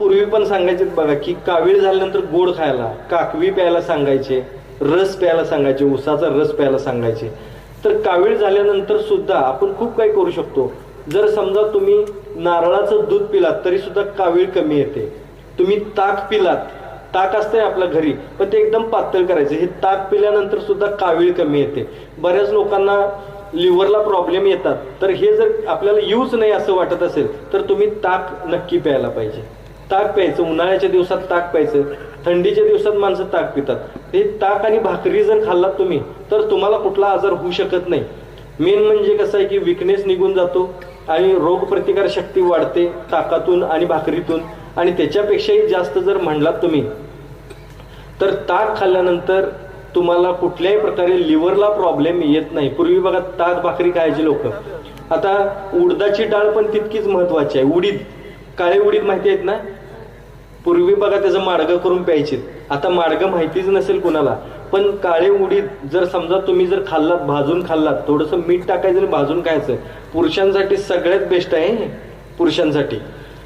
पूर्वी पण सांगायचे बघा की कावीळ झाल्यानंतर गोड खायला, काकवी प्यायला सांगायचे, रस प्यायला सांगायचे, उसाचा रस प्यायला सांगायचे. तर कावीळ झाल्यानंतर सुद्धा आपण खूप काही करू शकतो. जर समजा तुम्ही नारळाचं दूध पिलात तरी सुद्धा कावीळ कमी येते. तुम्ही ताक पिलात, ताक असतंय आपल्या घरी पण ते एकदम पातळ करायचं, हे ताक पिल्यानंतर सुद्धा कावीळ कमी येते. बऱ्याच लोकांना लिव्हरला प्रॉब्लेम येतात, तर हे जर आपल्याला यूज नाही असं वाटत असेल तर तुम्ही ताक नक्की प्यायला पाहिजे. ताक प्यायचं, उन्हाळ्याच्या दिवसात ताक प्यायचं, थंडीच्या दिवसात माणसं ताक पितात. हे ताक आणि भाकरी जर खाल्लात तुम्ही तर तुम्हाला कुठला आजार होऊ शकत नाही. मेन म्हणजे कसं आहे की विकनेस निघून जातो आणि रोगप्रतिकार शक्ती वाढते ताकातून आणि भाकरीतून. आणि त्याच्यापेक्षाही जास्त जर म्हणलात तुम्ही तर ताक खाल्ल्यानंतर तुम्हाला कुठल्याही प्रकारे लिव्हरला प्रॉब्लेम येत नाही. पूर्वी बघा ताक भाकरी खायची लोक. आता उडदाची डाळ पण तितकीच महत्वाची आहे. उडीद, काळे उडीद माहिती आहेत ना? पूर्वी बघा त्याचं माडगं करून प्यायचे. आता माडगं माहितीच नसेल कुणाला, पण काळे उडीद जर समजा तुम्ही जर खाल्लात, भाजून खाल्लात, थोडंसं मीठ टाकायचं आणि भाजून खायचं, पुरुषांसाठी सगळ्यात बेस्ट आहे पुरुषांसाठी.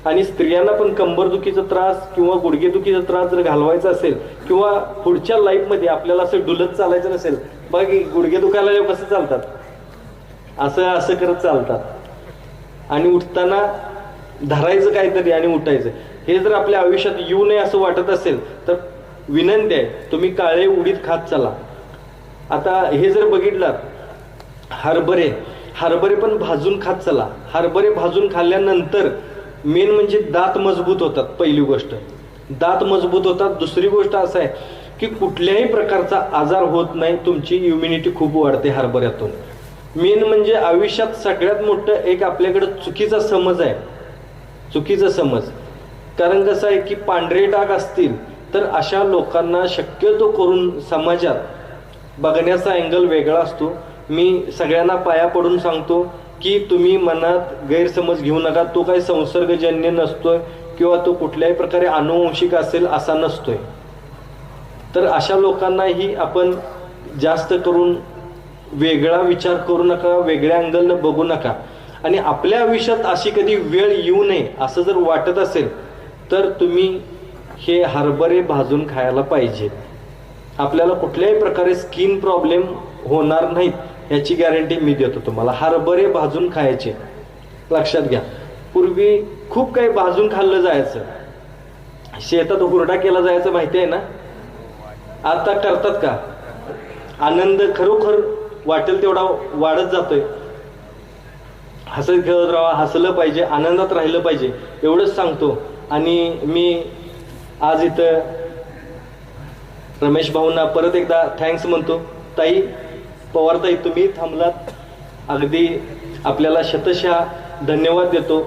आणि स्त्रियांना पण कंबरदुखीचा त्रास किंवा गुडघेदुखीचा त्रास जर घालवायचा असेल किंवा पुढच्या लाईफमध्ये आपल्याला असं डुलत चालायचं नसेल, बघा की गुडघे दुखायला कसं चालतात, असं असं करत चालतात आणि उठताना धरायचं काहीतरी आणि उठायचं. हे जर आपल्या आयुष्यात येऊ नये असं वाटत असेल तर विनंती आहे तुम्ही काळे उडीद खात चला. आता हे जर बघितलं हरभरे, हरभरे पण भाजून खात चला. हरभरे भाजून खाल्ल्यानंतर मेन म्हणजे दात मजबूत होतात. पहिली गोष्ट दात मजबूत होतात. दुसरी गोष्ट असं आहे की कुठल्याही प्रकारचा आजार होत नाही, तुमची इम्युनिटी खूप वाढते हरभऱ्यातून. मेन म्हणजे आयुष्यात सगळ्यात मोठं एक आपल्याकडे चुकीचा समज आहे, चुकीचा समज. कारण कसं आहे की पांढरे डाग असतील तर अशा लोकांना शक्यतो करून समाजात बघण्याचा अँगल वेगळा असतो. मी सगळ्यांना पाया पडून सांगतो की तुम्ही मनात गैरसमज घेऊ नका. तो काही संसर्गजन्य नसतोय किंवा तो कुठल्याही प्रकारे आनुवंशिक असेल असा नसतोय. तर अशा लोकांनाही आपण जास्त करून वेगळा विचार करू नका, वेगळ्या अँगलनं बघू नका. आणि आपल्या आयुष्यात अशी कधी वेळ येऊ नये असं जर वाटत असेल तर तुम्ही हे हरभरे भाजून खायला पाहिजे. आपल्याला कुठल्याही प्रकारे स्किन प्रॉब्लेम होणार नाहीत याची गॅरंटी मी देतो तुम्हाला. हरभरे भाजून खायचे, लक्षात घ्या. पूर्वी खूप काही भाजून खाल्लं जायचं, शेतात हुरडा केला जायचं माहिती आहे ना? आता करतात का? आनंद खरोखर वाटेल तेवढा वाढत जातोय. हसत खेळत राहा, हसलं पाहिजे, आनंदात राहिलं पाहिजे एवढंच सांगतो. आणि मी आज इथं रमेश भाऊंना परत एकदा थँक्स म्हणतो. ताई पवार ताई, तुम्ही थांबलात, अगदी आपल्याला शतशः धन्यवाद देतो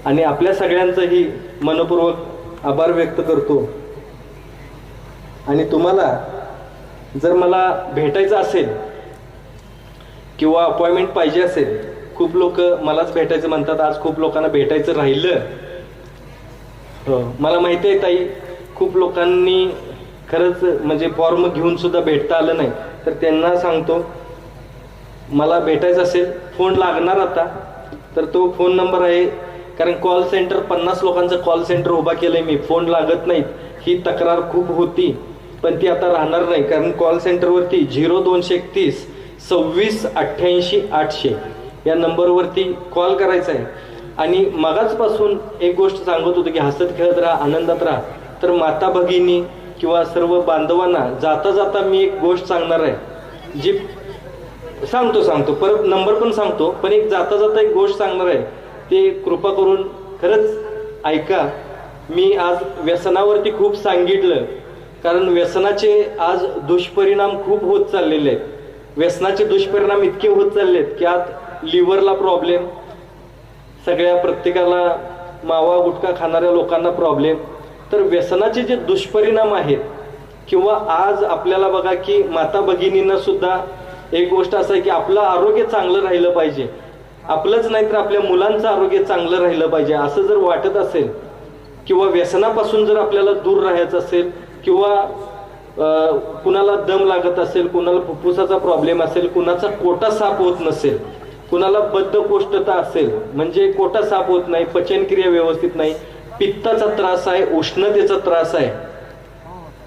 आणि आपल्या सगळ्यांचंही मनपूर्वक आभार व्यक्त करतो. आणि तुम्हाला जर मला भेटायचं असेल किंवा अपॉइंटमेंट पाहिजे असेल, खूप लोक मलाच भेटायचं म्हणतात, आज खूप लोकांना भेटायचं राहिलं. मला माहिती आहे ताई, खूप लोकांनी खरंच म्हणजे फॉर्म घेऊन सुद्धा भेटता आलं नाही. तर त्यांना सांगतो मला भेटायचं असेल, फोन लागणार आता तर तो फोन नंबर आहे. कारण कॉल सेंटर 50 लोकांचं कॉल सेंटर उभा केलंय मी, फोन लागत नाहीत ही तक्रार खूप होती पण ती आता राहणार नाही. कारण कॉल सेंटरवरती 0231 26 88 800 या नंबरवरती कॉल करायचा आहे. आणि मगाचपासून एक गोष्ट सांगत होतो की हसत खेळत राहा, आनंदात राहा. तर माता भगिनी किंवा सर्व बांधवांना जाता जाता मी एक गोष्ट सांगणार आहे, जी सांगतो परत नंबर पण सांगतो, पण एक जाता जाता एक गोष्ट सांगणार आहे, ते कृपा करून खरंच ऐका. मी आज व्यसनावरती खूप सांगितलं कारण व्यसनाचे आज दुष्परिणाम खूप होत चाललेले आहेत. व्यसनाचे दुष्परिणाम इतके होत चाललेत की आज लिव्हरला प्रॉब्लेम, सगळ्या प्रत्येकाला मावा गुटखा खाणाऱ्या लोकांना प्रॉब्लेम. तर व्यसनाचे जे दुष्परिणाम आहेत किंवा आज आपल्याला बघा की माता भगिनींना सुद्धा एक गोष्ट असं आहे की आपलं आरोग्य चांगलं राहिलं पाहिजे, आपलंच नाही तर आपल्या मुलांचं आरोग्य चांगलं राहिलं पाहिजे असं जर वाटत असेल किंवा व्यसनापासून जर आपल्याला दूर राहायचं असेल किंवा कुणाला दम लागत असेल, कुणाला फुफ्फुसाचा प्रॉब्लेम असेल, कुणाचा कोटा साफ होत नसेल, कुणाला बद्धकोष्ठता असेल म्हणजे कोटा साफ होत नाही, पचनक्रिया व्यवस्थित नाही, पित्ताचा त्रास आहे, उष्णतेचा त्रास आहे,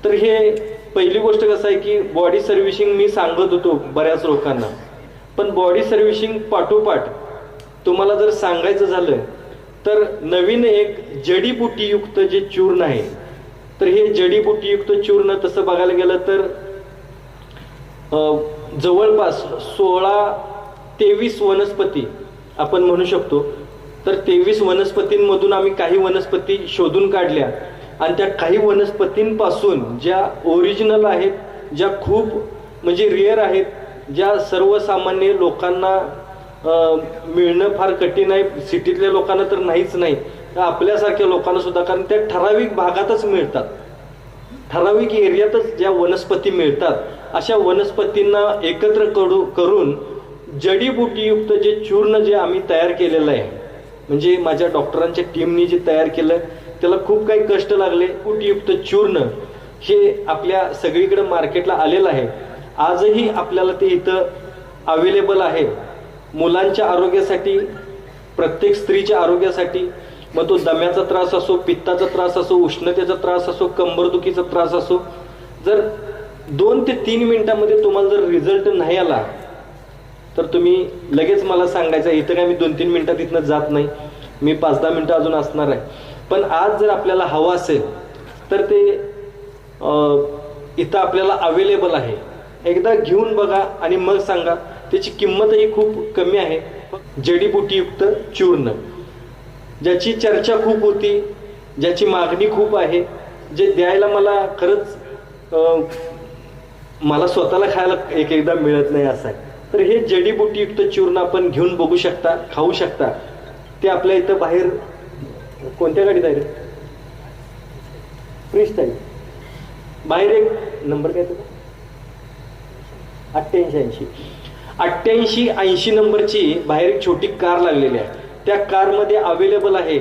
तर हे पहिली गोष्ट कसं आहे की बॉडी सर्व्हिसिंग मी सांगत होतो बऱ्याच लोकांना, पण बॉडी सर्व्हिसिंग पाठोपाठ तुम्हाला जर सांगायचं झालं तर नवीन एक जडीबुटीयुक्त जे चूर्ण आहे, तर हे जडीबुटीयुक्त चूर्ण तसं बघायला गेलं तर जवळपास 16-23 वनस्पती आपण म्हणू शकतो. तर 23 वनस्पतींमधून आम्ही काही वनस्पती शोधून काढल्या आणि त्या काही वनस्पतींपासून ज्या ओरिजिनल आहेत, ज्या खूप म्हणजे रिअर आहेत, ज्या सर्वसामान्य लोकांना मिळणं फार कठीण आहे, सिटीतल्या लोकांना तर नाहीच नाही, तर आपल्यासारख्या लोकांना सुद्धा, कारण त्या ठराविक भागातच मिळतात, ठराविक एरियातच ज्या वनस्पती मिळतात, अशा वनस्पतींना एकत्र करून जडीबुटीयुक्त जे चूर्ण जे आम्ही तयार केलेलं आहे, म्हणजे माझ्या डॉक्टरांच्या टीमनी जे तयार केलं त्याला खूप काही कष्ट लागले. बुटीयुक्त चूर्ण हे आपल्या सगळीकडे मार्केटला आलेलं आहे. आजही आपल्याला ते इथं अवेलेबल आहे. मुलांच्या आरोग्यासाठी, प्रत्येक स्त्रीच्या आरोग्यासाठी, मग तो दम्याचा त्रास असो, पित्ताचा त्रास असो, उष्णतेचा त्रास असो, कंबरदुखीचा त्रास असो, जर 2 ते 3 मिनिटांमध्ये तुम्हाला जर रिझल्ट नाही आला तर तुम्ही लगेच मला सांगायचं. इथं काय मी 2-3 मिनिटात इथनं जात नाही, मी 5-10 मिनिटं अजून असणार आहे. पण आज जर आपल्याला हवं असेल तर ते इथं आपल्याला अवेलेबल आहे. एकदा घेऊन बघा आणि मग सांगा. त्याची किंमतही खूप कमी आहे. जडीबुटीयुक्त चूर्ण ज्याची चर्चा खूप होती, ज्याची मागणी खूप आहे, जे द्यायला मला खरंच मला स्वतःला खायला एकदा मिळत नाही असं आहे. तर हे जडीबुटीयुक्त चूर्ण आपण घेऊन बघू शकता, खाऊ शकता. ते आपल्या इथं बाहेर कोणत्या गाडीत आहे रे? फ्री स्टाईल बाहेर एक नंबर काय तुझा? 8880 नंबरची बाहेर एक छोटी कार लागलेली आहे. त्या कारमध्ये अवेलेबल आहे.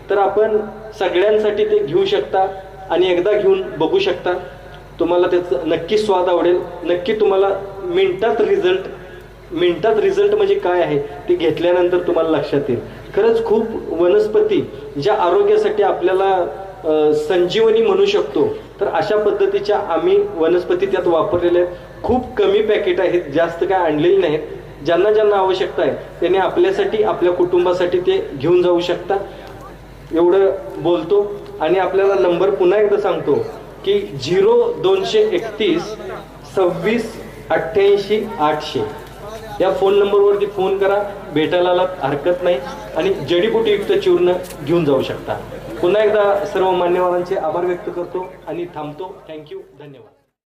तर आपण सगळ्यांसाठी ते घेऊ शकता आणि एकदा घेऊन बघू शकता. तुम्हाला त्याचं नक्की स्वाद आवडेल. नक्की तुम्हाला मिनिटात रिझल्ट म्हणजे काय आहे ते घेतल्यानंतर तुम्हाला लक्षात येईल. खरंच खूप वनस्पती ज्या आरोग्यासाठी आपल्याला संजीवनी म्हणू शकतो, तर अशा पद्धतीच्या आम्ही वनस्पती त्यात वापरलेल्या आहेत. खूप कमी पॅकेट आहेत, जास्त काय आणलेली नाहीत. ज्यांना आवश्यकता आहे त्यांनी आपल्यासाठी, आपल्या कुटुंबासाठी ते घेऊन जाऊ शकता. एवढं बोलतो आणि आपल्याला नंबर पुन्हा एकदा सांगतो की 0231 26 88 800 या फोन नंबरवरती फोन करा. भेटायला हरकत नाही आणि जडीबुटीयुक्त चूर्ण घेऊन जाऊ शकता. पुन्हा एकदा सर्व मान्यवरांचे आभार व्यक्त करतो आणि थांबतो. थँक्यू, धन्यवाद.